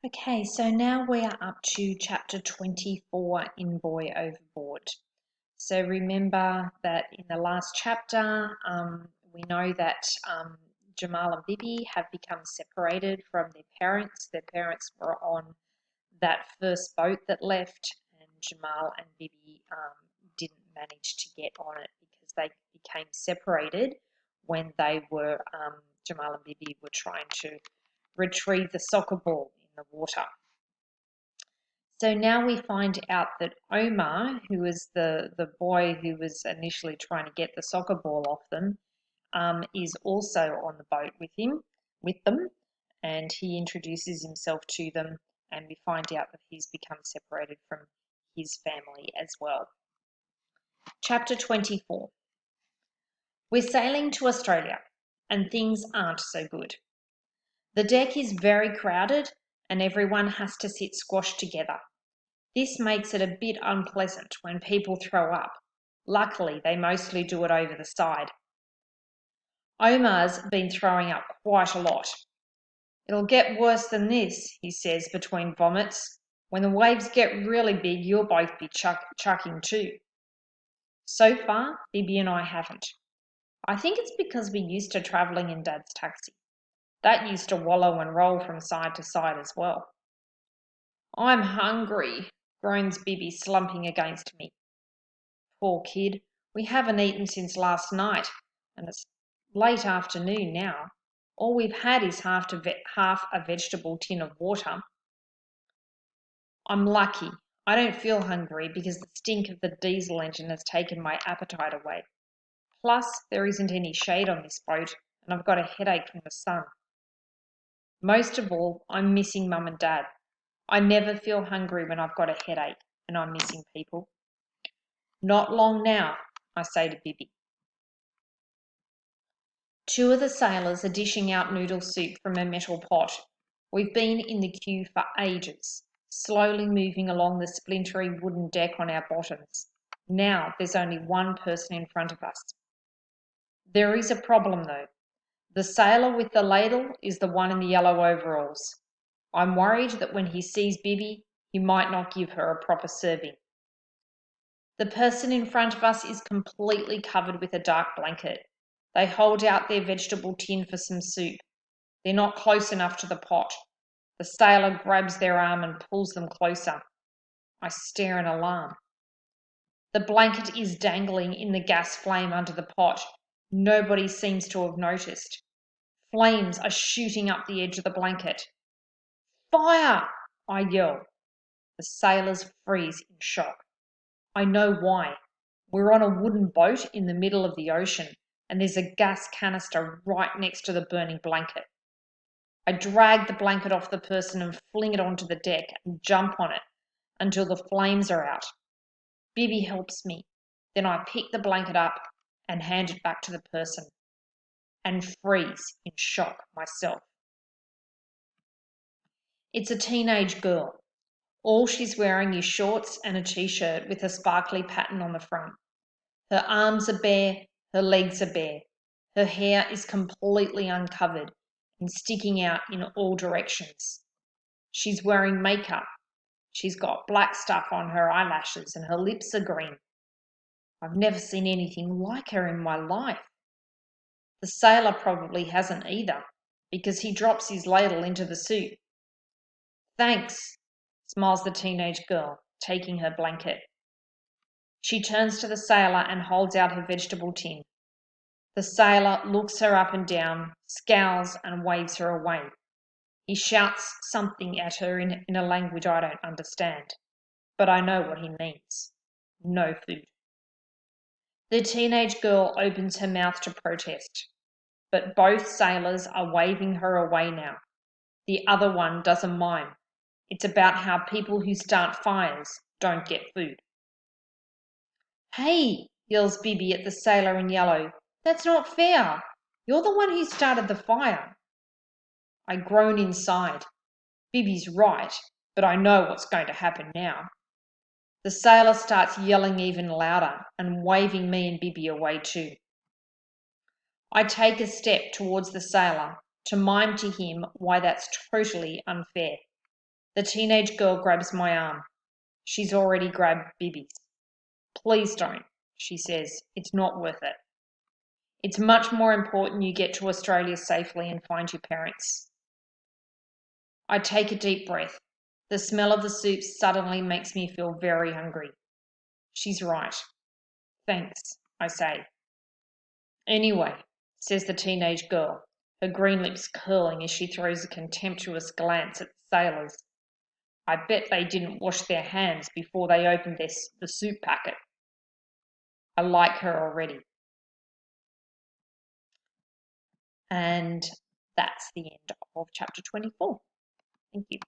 Okay, so now we are up to chapter 24 in Boy Overboard. So remember that in the last chapter, we know that Jamal and Bibi have become separated from their parents. Their parents were on that first boat that left, and Jamal and Bibi didn't manage to get on it because they became separated when Jamal and Bibi were trying to retrieve the soccer ball in the water. So now we find out that Omar, who is the boy who was initially trying to get the soccer ball off them, is also on the boat with them, and he introduces himself to them, and we find out that he's become separated from his family as well. Chapter 24. We're sailing to Australia, and things aren't so good. The deck is very crowded, and everyone has to sit squashed together. This makes it a bit unpleasant when people throw up. Luckily, they mostly do it over the side. Omar's been throwing up quite a lot. It'll get worse than this, he says between vomits. When the waves get really big, you'll both be chucking too. So far, Bibi and I haven't. I think it's because we're used to travelling in Dad's taxi. That used to wallow and roll from side to side as well. I'm hungry, groans Bibi, slumping against me. Poor kid, we haven't eaten since last night, and it's late afternoon now. All we've had is half a vegetable tin of water. I'm lucky. I don't feel hungry because the stink of the diesel engine has taken my appetite away. Plus, there isn't any shade on this boat, and I've got a headache from the sun. Most of all, I'm missing Mum and Dad. I never feel hungry when I've got a headache and I'm missing people. Not long now, I say to Bibi. Two of the sailors are dishing out noodle soup from a metal pot. We've been in the queue for ages, slowly moving along the splintery wooden deck on our bottoms. Now there's only one person in front of us. There is a problem though. The sailor with the ladle is the one in the yellow overalls. I'm worried that when he sees Bibi, he might not give her a proper serving. The person in front of us is completely covered with a dark blanket. They hold out their vegetable tin for some soup. They're not close enough to the pot. The sailor grabs their arm and pulls them closer. I stare in alarm. The blanket is dangling in the gas flame under the pot. Nobody seems to have noticed. Flames are shooting up the edge of the blanket. Fire! I yell. The sailors freeze in shock. I know why. We're on a wooden boat in the middle of the ocean, and there's a gas canister right next to the burning blanket. I drag the blanket off the person and fling it onto the deck and jump on it until the flames are out. Bibi helps me. Then I pick the blanket up and hand it back to the person and freeze in shock myself. It's a teenage girl. All she's wearing is shorts and a t-shirt with a sparkly pattern on the front. Her arms are bare, her legs are bare. Her hair is completely uncovered and sticking out in all directions. She's wearing makeup. She's got black stuff on her eyelashes and her lips are green. I've never seen anything like her in my life. The sailor probably hasn't either, because he drops his ladle into the soup. Thanks, smiles the teenage girl, taking her blanket. She turns to the sailor and holds out her vegetable tin. The sailor looks her up and down, scowls and waves her away. He shouts something at her in a language I don't understand, but I know what he means. No food. The teenage girl opens her mouth to protest, but both sailors are waving her away now. The other one does a mime. It's about how people who start fires don't get food. Hey, yells Bibi at the sailor in yellow. That's not fair. You're the one who started the fire. I groan inside. Bibi's right, but I know what's going to happen now. The sailor starts yelling even louder and waving me and Bibi away too. I take a step towards the sailor to mime to him why that's totally unfair. The teenage girl grabs my arm. She's already grabbed Bibi's. Please don't, she says. It's not worth it. It's much more important you get to Australia safely and find your parents. I take a deep breath. The smell of the soup suddenly makes me feel very hungry. She's right. Thanks, I say. Anyway, says the teenage girl, her green lips curling as she throws a contemptuous glance at the sailors. I bet they didn't wash their hands before they opened the soup packet. I like her already. And that's the end of chapter 24. Thank you.